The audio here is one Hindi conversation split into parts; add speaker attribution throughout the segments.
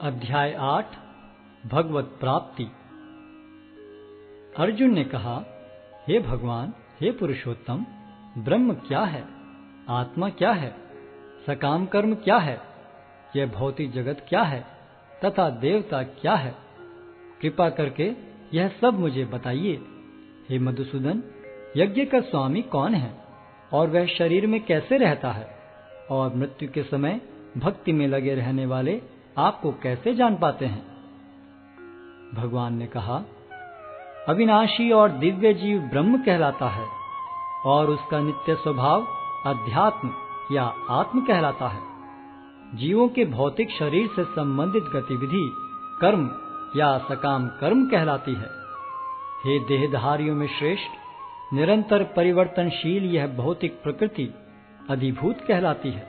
Speaker 1: अध्याय 8 भगवत प्राप्ति। अर्जुन ने कहा, हे भगवान, हे पुरुषोत्तम, ब्रह्म क्या है, आत्मा क्या है, सकाम कर्म क्या है, यह भौतिक जगत क्या है तथा देवता क्या है? कृपा करके यह सब मुझे बताइए। हे मधुसूदन, यज्ञ का स्वामी कौन है और वह शरीर में कैसे रहता है, और मृत्यु के समय भक्ति में लगे रहने वाले आपको कैसे जान पाते हैं? भगवान ने कहा, अविनाशी और दिव्य जीव ब्रह्म कहलाता है और उसका नित्य स्वभाव अध्यात्म या आत्म कहलाता है। जीवों के भौतिक शरीर से संबंधित गतिविधि कर्म या सकाम कर्म कहलाती है। हे देहधारियों में श्रेष्ठ, निरंतर परिवर्तनशील यह भौतिक प्रकृति अधिभूत कहलाती है।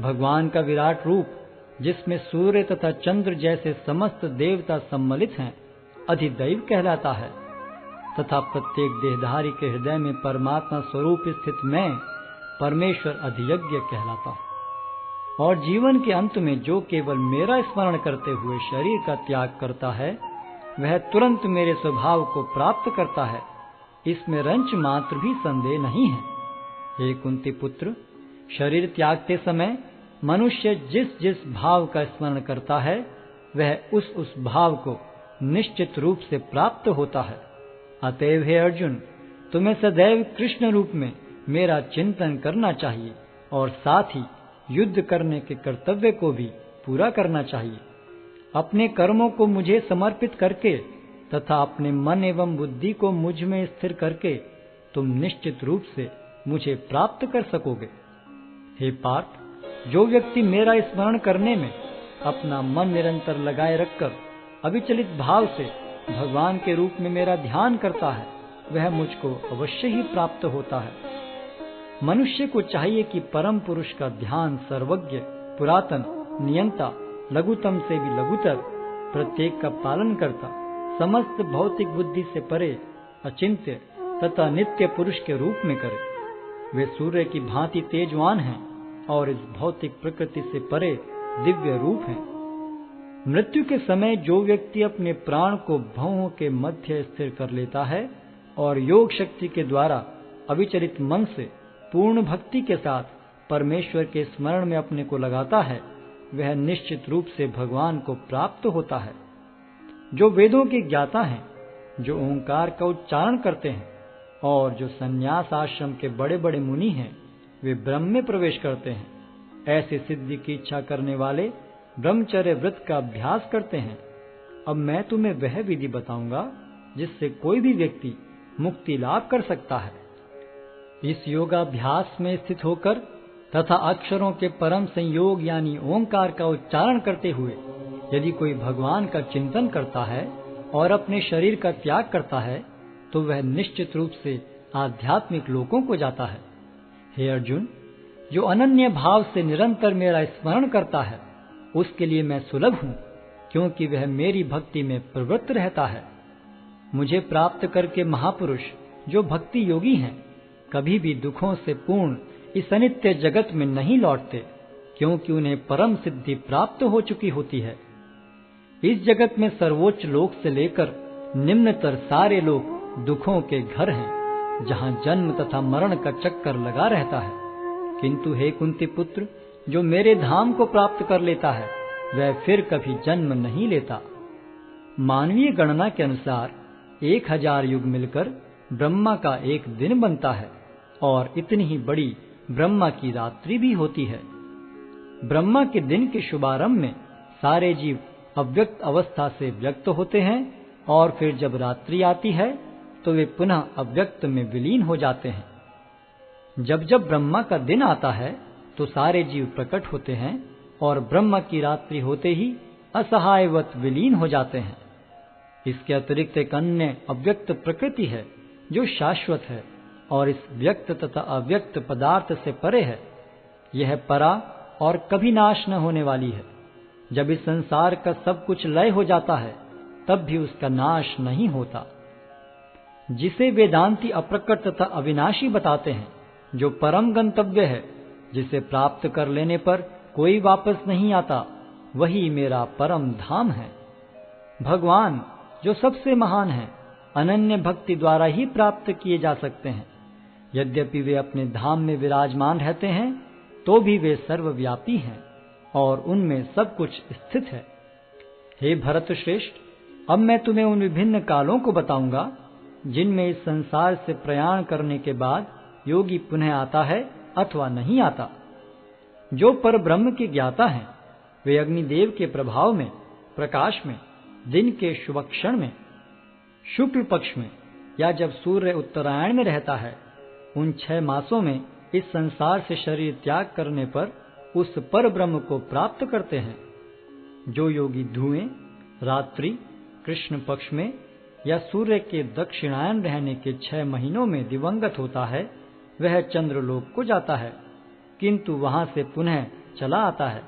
Speaker 1: भगवान का विराट रूप, जिसमें सूर्य तथा चंद्र जैसे समस्त देवता सम्मिलित हैं, अधिदैव कहलाता है तथा प्रत्येक देहधारी के हृदय में परमात्मा स्वरूप स्थित मैं परमेश्वर अधियज्ञ कहलाता हूँ। और जीवन के अंत में जो केवल मेरा स्मरण करते हुए शरीर का त्याग करता है, वह तुरंत मेरे स्वभाव को प्राप्त करता है, इसमें रंच मात्र भी संदेह नहीं है। हे कुंती पुत्र, शरीर त्यागते समय मनुष्य जिस जिस भाव का स्मरण करता है, वह उस भाव को निश्चित रूप से प्राप्त होता है। अतएव हे अर्जुन, तुम्हें सदैव कृष्ण रूप में मेरा चिंतन करना चाहिए और साथ ही युद्ध करने के कर्तव्य को भी पूरा करना चाहिए। अपने कर्मों को मुझे समर्पित करके तथा अपने मन एवं बुद्धि को मुझ में स्थिर करके तुम निश्चित रूप से मुझे प्राप्त कर सकोगे। हे पार्थ, जो व्यक्ति मेरा स्मरण करने में अपना मन निरंतर लगाए रखकर अविचलित भाव से भगवान के रूप में मेरा ध्यान करता है, वह मुझको अवश्य ही प्राप्त होता है। मनुष्य को चाहिए कि परम पुरुष का ध्यान सर्वज्ञ, पुरातन, नियंता, लघुतम से भी लघुतर, प्रत्येक का पालन करता, समस्त भौतिक बुद्धि से परे, अचिंत्य तथा नित्य पुरुष के रूप में करे। वे सूर्य की भांति तेजवान हैं और इस भौतिक प्रकृति से परे दिव्य रूप हैं। मृत्यु के समय जो व्यक्ति अपने प्राण को भौहों के मध्य स्थिर कर लेता है और योग शक्ति के द्वारा अविचलित मन से पूर्ण भक्ति के साथ परमेश्वर के स्मरण में अपने को लगाता है, वह निश्चित रूप से भगवान को प्राप्त होता है। जो वेदों के ज्ञाता हैं, जो ओंकार का उच्चारण करते हैं और जो संन्यास आश्रम के बड़े बड़े मुनि हैं, वे ब्रह्म में प्रवेश करते हैं। ऐसे सिद्धि की इच्छा करने वाले ब्रह्मचर्य व्रत का अभ्यास करते हैं। अब मैं तुम्हें वह विधि बताऊंगा जिससे कोई भी व्यक्ति मुक्ति लाभ कर सकता है। इस योगाभ्यास में स्थित होकर तथा अक्षरों के परम संयोग यानी ओंकार का उच्चारण करते हुए यदि कोई भगवान का चिंतन करता है और अपने शरीर का त्याग करता है, तो वह निश्चित रूप से आध्यात्मिक लोकों को जाता है। हे अर्जुन, जो अनन्य भाव से निरंतर मेरा स्मरण करता है, उसके लिए मैं सुलभ हूँ, क्योंकि वह मेरी भक्ति में प्रवृत्त रहता है। मुझे प्राप्त करके महापुरुष जो भक्ति योगी हैं, कभी भी दुखों से पूर्ण इस अनित्य जगत में नहीं लौटते, क्योंकि उन्हें परम सिद्धि प्राप्त हो चुकी होती है। इस जगत में सर्वोच्च लोक से लेकर निम्नतर सारे लोक दुखों के घर हैं, जहाँ जन्म तथा मरण का चक्कर लगा रहता है। किंतु हे कुंती पुत्र, जो मेरे धाम को प्राप्त कर लेता है, वह फिर कभी जन्म नहीं लेता। मानवीय गणना के अनुसार 1000 युग मिलकर ब्रह्मा का एक दिन बनता है और इतनी ही बड़ी ब्रह्मा की रात्रि भी होती है। ब्रह्मा के दिन के शुभारंभ में सारे जीव अव्यक्त अवस्था से व्यक्त होते हैं और फिर जब रात्रि आती है तो वे पुनः अव्यक्त में विलीन हो जाते हैं। जब जब ब्रह्मा का दिन आता है तो सारे जीव प्रकट होते हैं और ब्रह्मा की रात्रि होते ही असहायवत विलीन हो जाते हैं। इसके अतिरिक्त एक अन्य अव्यक्त प्रकृति है जो शाश्वत है और इस व्यक्त तथा अव्यक्त पदार्थ से परे है। यह परा और कभी नाश न होने वाली है। जब इस संसार का सब कुछ लय हो जाता है, तब भी उसका नाश नहीं होता। जिसे वेदांती अप्रकट तथा अविनाशी बताते हैं, जो परम गंतव्य है, जिसे प्राप्त कर लेने पर कोई वापस नहीं आता, वही मेरा परम धाम है। भगवान जो सबसे महान है, अनन्य भक्ति द्वारा ही प्राप्त किए जा सकते हैं। यद्यपि वे अपने धाम में विराजमान रहते हैं, तो भी वे सर्वव्यापी हैं और उनमें सब कुछ स्थित है। हे भरत श्रेष्ठ, अब मैं तुम्हें उन विभिन्न कालों को बताऊंगा जिनमें इस संसार से प्रयाण करने के बाद योगी पुनः आता है अथवा नहीं आता। जो पर ब्रह्म के ज्ञाता हैं, वे अग्निदेव के प्रभाव में, प्रकाश में, दिन के शुभक्षण में, शुक्ल पक्ष में या जब सूर्य उत्तरायण में रहता है, उन 6 मासों में इस संसार से शरीर त्याग करने पर उस पर ब्रह्म को प्राप्त करते हैं। जो योगी धुएं, रात्रि, कृष्ण पक्ष में या सूर्य के दक्षिणायन रहने के 6 महीनों में दिवंगत होता है, वह चंद्रलोक को जाता है, किंतु वहां से पुनः चला आता है।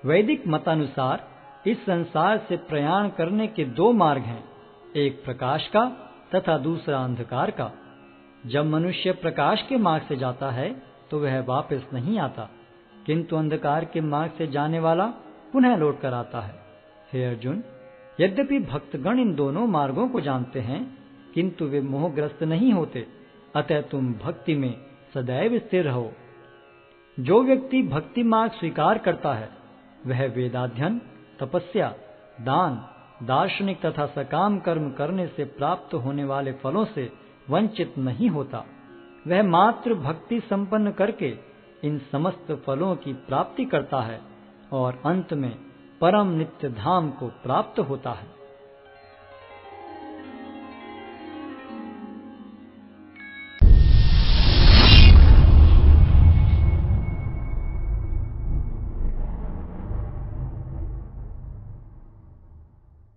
Speaker 1: वैदिक मतानुसार इस संसार से प्रयाण करने के 2 मार्ग हैं, एक प्रकाश का तथा दूसरा अंधकार का। जब मनुष्य प्रकाश के मार्ग से जाता है तो वह वापस नहीं आता, किंतु अंधकार के मार्ग से जाने वाला पुनः लौट कर आता है। हे अर्जुन, यद्यपि भक्तगण इन दोनों मार्गों को जानते हैं, किंतु वे मोहग्रस्त नहीं होते, अतः तुम भक्ति में सदैव स्थिर रहो। जो व्यक्ति भक्ति मार्ग स्वीकार करता है, वह वेदाध्ययन, तपस्या, दान, दार्शनिक तथा सकाम कर्म करने से प्राप्त होने वाले फलों से वंचित नहीं होता। वह मात्र भक्ति संपन्न करके इन समस्त फलों की प्राप्ति करता है और अंत में परम नित्य धाम को प्राप्त होता है।